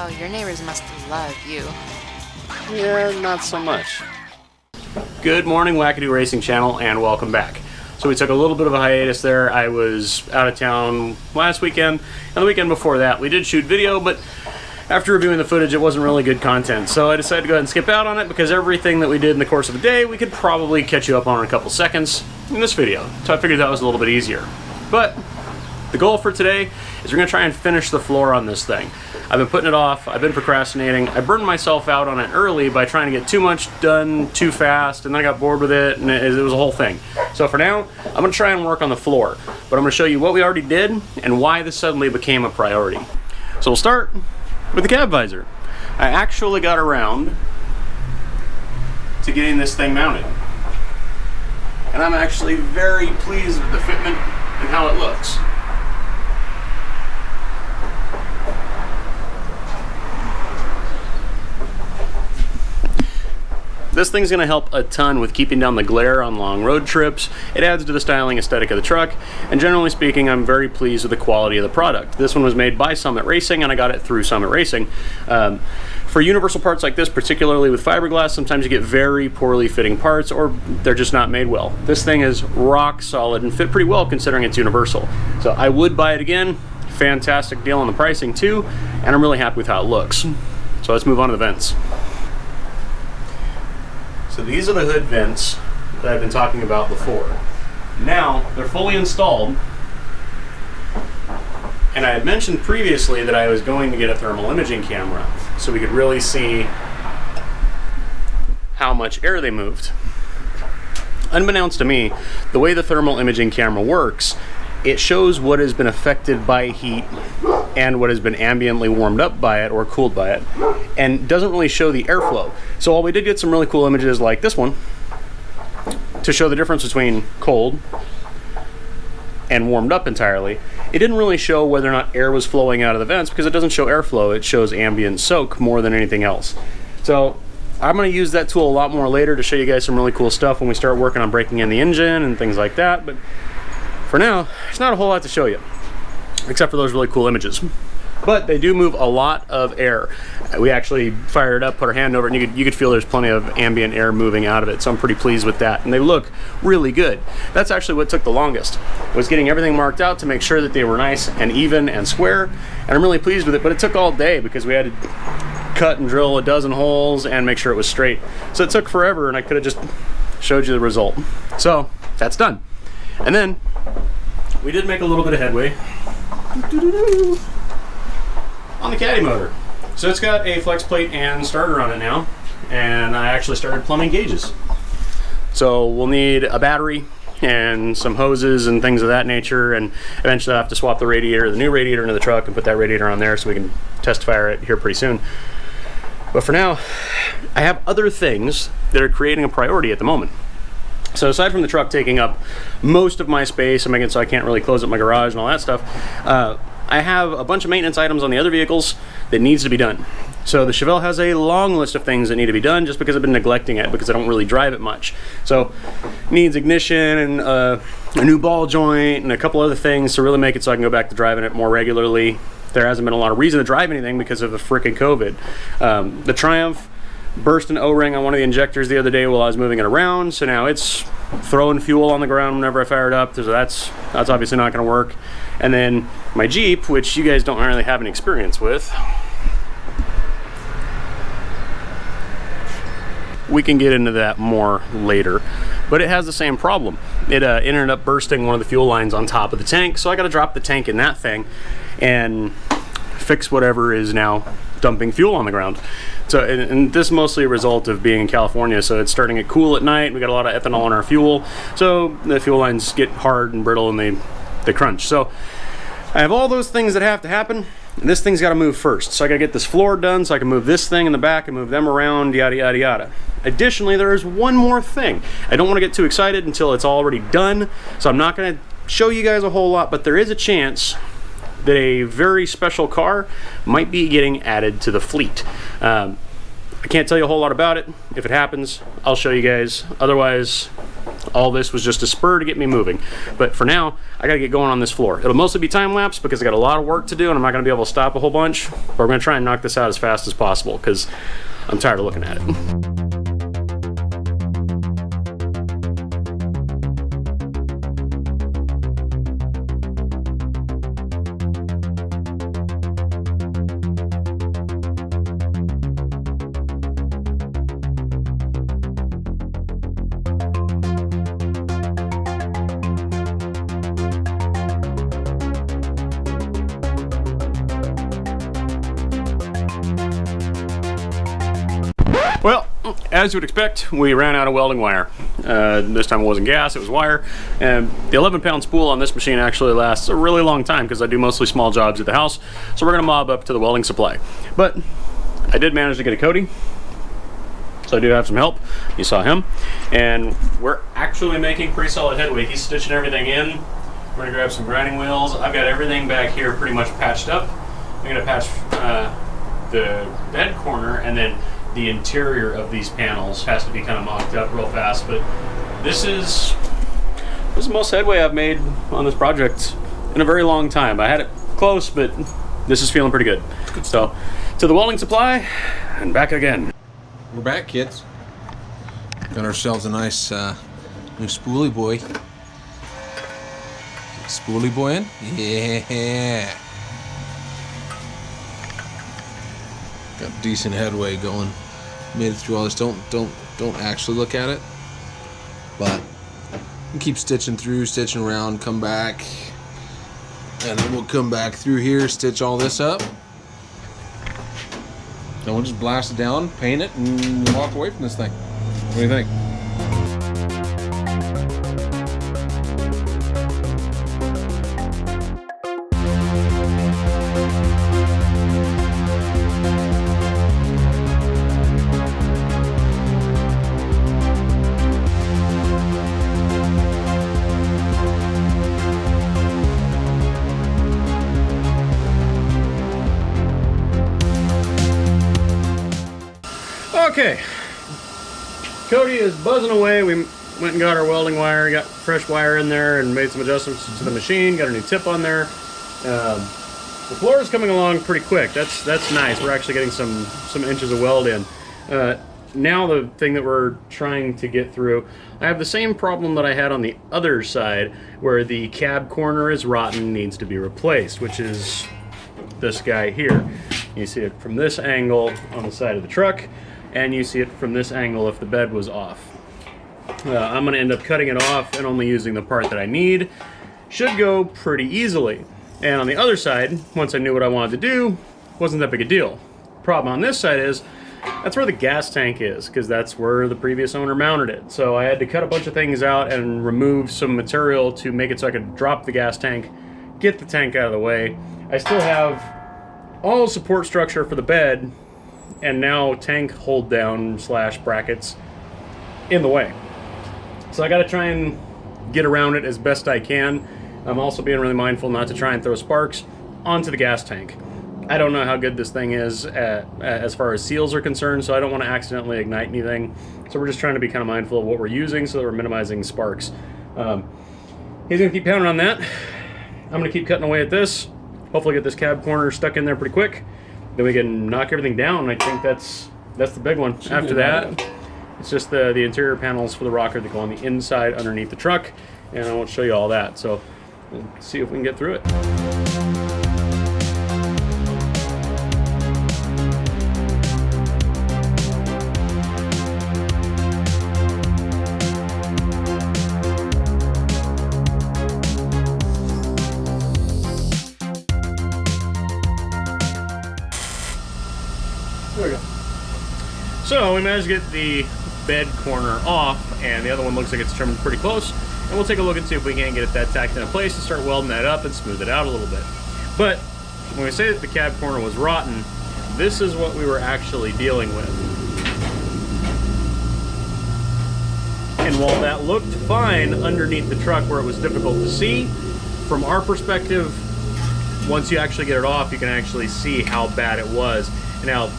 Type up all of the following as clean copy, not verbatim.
Oh, your neighbors must love you. Yeah, not so much. Good morning, Wackadoo Racing Channel, and welcome back. So we took a little bit of a hiatus there. I was out of town last weekend, and the weekend before that we did shoot video, but after reviewing the footage it wasn't really good content. So I decided to go ahead and skip out on it because everything that we did in the course of a day we could probably catch you up on in a couple seconds in this video. So I figured that was a little bit easier. But the goal for today is we're going to try and finish the floor on this thing. I've been putting it off, I've been procrastinating. I burned myself out on it early by trying to get too much done too fast, and then I got bored with it, and it was a whole thing. So for now, I'm going to try and work on the floor, but I'm going to show you what we already did and why this suddenly became a priority. So we'll start with the cab visor. I actually got around to getting this thing mounted, and I'm actually very pleased with the fitment and how it looks. This thing's going to help a ton with keeping down the glare on long road trips. It adds to the styling aesthetic of the truck, and generally speaking, I'm very pleased with the quality of the product. This one was made by Summit Racing, and I got it through Summit Racing. For universal parts like this, particularly with fiberglass, sometimes you get very poorly fitting parts, or they're just not made well. This thing is rock solid and fit pretty well considering it's universal. So I would buy it again. Fantastic deal on the pricing too, and I'm really happy with how it looks. So let's move on to the vents. So these are the hood vents that I've been talking about before. Now they're fully installed, and I had mentioned previously that I was going to get a thermal imaging camera so we could really see how much air they moved. Unbeknownst to me, the way the thermal imaging camera works, it shows what has been affected by heat and what has been ambiently warmed up by it or cooled by it, and doesn't really show the airflow. So while we did get some really cool images like this one to show the difference between cold and warmed up entirely, it didn't really show whether or not air was flowing out of the vents because it doesn't show airflow, it shows ambient soak more than anything else. So I'm going to use that tool a lot more later to show you guys some really cool stuff when we start working on breaking in the engine and things like that, but for now, there's not a whole lot to show you, except for those really cool images. But they do move a lot of air. We actually fired it up, put our hand over it, and you could feel there's plenty of ambient air moving out of it, so I'm pretty pleased with that. And they look really good. That's actually what took the longest, was getting everything marked out to make sure that they were nice and even and square, and I'm really pleased with it, but it took all day because we had to cut and drill a dozen holes and make sure it was straight. So it took forever, and I could have just showed you the result. So that's done. And then we did make a little bit of headway on the caddy motor. So it's got a flex plate and starter on it now, and I actually started plumbing gauges. So we'll need a battery and some hoses and things of that nature, and eventually I'll have to swap the radiator, the new radiator, into the truck and put that radiator on there so we can test fire it here pretty soon. But for now, I have other things that are creating a priority at the moment. So aside from the truck taking up most of my space and making it so I can't really close up my garage and all that stuff, I have a bunch of maintenance items on the other vehicles that needs to be done. So the Chevelle has a long list of things that need to be done just because I've been neglecting it because I don't really drive it much. So needs ignition and a new ball joint and a couple other things to really make it so I can go back to driving it more regularly. There hasn't been a lot of reason to drive anything because of the frickin' COVID. The Triumph burst an O-ring on one of the injectors the other day while I was moving it around, so now it's throwing fuel on the ground whenever I fire it up, so that's obviously not going to work. And then my Jeep, which you guys don't really have any experience with, we can get into that more later, but it has the same problem. It ended up bursting one of the fuel lines on top of the tank, so I got to drop the tank in that thing and fix whatever is now dumping fuel on the ground. So, and this is mostly a result of being in California, so it's starting to cool at night. We got a lot of ethanol in our fuel, so the fuel lines get hard and brittle and they crunch. So I have all those things that have to happen, and this thing's got to move first. So I got to get this floor done so I can move this thing in the back and move them around, yada yada yada. Additionally, there is one more thing. I don't want to get too excited until it's already done, so I'm not going to show you guys a whole lot, but there is a chance that a very special car might be getting added to the fleet. I can't tell you a whole lot about it. If it happens, I'll show you guys. Otherwise, all this was just a spur to get me moving. But for now, I gotta get going on this floor. It'll mostly be time-lapse because I got a lot of work to do and I'm not gonna be able to stop a whole bunch, but we're gonna try and knock this out as fast as possible because I'm tired of looking at it. Well, as you would expect, we ran out of welding wire. This time it wasn't gas, it was wire. And the 11-pound spool on this machine actually lasts a really long time because I do mostly small jobs at the house. So we're gonna mob up to the welding supply. But I did manage to get a Cody. So I do have some help. You saw him. And we're actually making pretty solid headway. He's stitching everything in. We're gonna grab some grinding wheels. I've got everything back here pretty much patched up. I'm gonna patch the bed corner, and then the interior of these panels has to be kind of mocked up real fast. But this is the most headway I've made on this project in a very long time. I had it close, but this is feeling pretty good. So to the welding supply and back again. We're back, kids. Got ourselves a nice new spoolie boy. Spoolie boy in? Yeah. Got decent headway going. Made it through all this. Don't actually look at it, but you keep stitching through, stitching around, come back, and then we'll come back through here, stitch all this up. Then we'll just blast it down, paint it, and walk away from this thing. What do you think? Okay, Cody is buzzing away. We went and got our welding wire, got fresh wire in there and made some adjustments to the machine, got a new tip on there. The floor is coming along pretty quick. That's nice. We're actually getting some inches of weld in. Now the thing that we're trying to get through, I have the same problem that I had on the other side where the cab corner is rotten, needs to be replaced, which is this guy here. You see it from this angle on the side of the truck, and you see it from this angle if the bed was off. I'm going to end up cutting it off and only using the part that I need. Should go pretty easily. And on the other side, once I knew what I wanted to do, wasn't that big a deal. Problem on this side is, that's where the gas tank is, because that's where the previous owner mounted it. So I had to cut a bunch of things out and remove some material to make it so I could drop the gas tank, get the tank out of the way. I still have all support structure for the bed, and now tank hold down slash brackets in the way. So I got to try and get around it as best I can. I'm also being really mindful not to try and throw sparks onto the gas tank. I don't know how good this thing is as far as seals are concerned, so I don't want to accidentally ignite anything. So we're just trying to be kind of mindful of what we're using so that we're minimizing sparks. He's going to keep pounding on that. I'm going to keep cutting away at this. Hopefully get this cab corner stuck in there pretty quick. Then we can knock everything down. I think that's the big one. After that, it's just the interior panels for the rocker that go on the inside underneath the truck, and I won't show you all that. So let's see if we can get through it. There we go. So we managed to get the bed corner off, and the other one looks like it's trimmed pretty close. And we'll take a look and see if we can get that tacked into place and start welding that up and smooth it out a little bit. But when we say that the cab corner was rotten, this is what we were actually dealing with. And while that looked fine underneath the truck where it was difficult to see, from our perspective, once you actually get it off, you can actually see how bad it was. And now,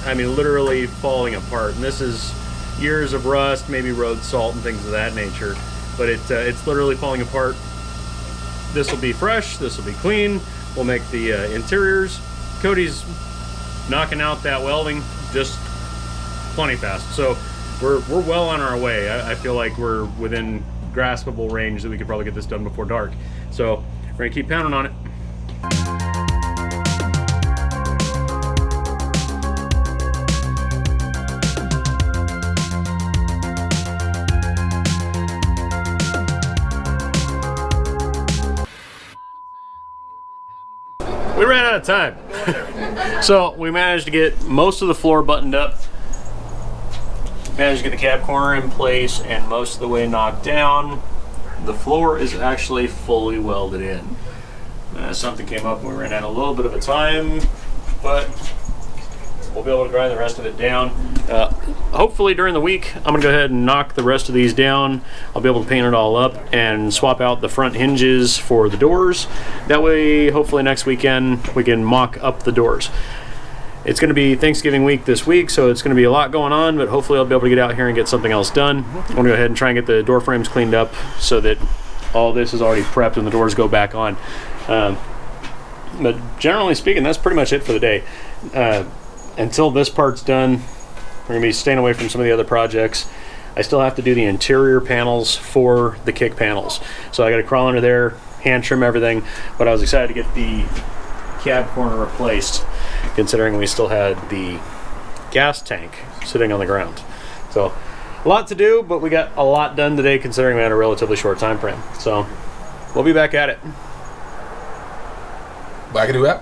I mean, literally falling apart. And this is years of rust, maybe road salt and things of that nature. but it's literally falling apart. This will be fresh, this will be clean. We'll make the interiors. Cody's knocking out that welding just plenty fast. So we're well on our way. I feel like we're within graspable range that we could probably get this done before dark. So we're gonna keep pounding on it. We ran out of time. So we managed to get most of the floor buttoned up. Managed to get the cab corner in place and most of the way knocked down. The floor is actually fully welded in. Something came up and we ran out a little bit of a time, but we'll be able to grind the rest of it down. Hopefully during the week, I'm gonna go ahead and knock the rest of these down. I'll be able to paint it all up and swap out the front hinges for the doors. That way, hopefully next weekend, we can mock up the doors. It's gonna be Thanksgiving week this week, so it's gonna be a lot going on, but hopefully I'll be able to get out here and get something else done. I'm gonna go ahead and try and get the door frames cleaned up so that all this is already prepped and the doors go back on. But generally speaking, that's pretty much it for the day. Until this part's done, we're gonna be staying away from some of the other projects. I still have to do the interior panels for the kick panels. So I gotta crawl under there, hand trim everything, but I was excited to get the cab corner replaced, considering we still had the gas tank sitting on the ground. So a lot to do, but we got a lot done today considering we had a relatively short time frame. So we'll be back at it. Back at it.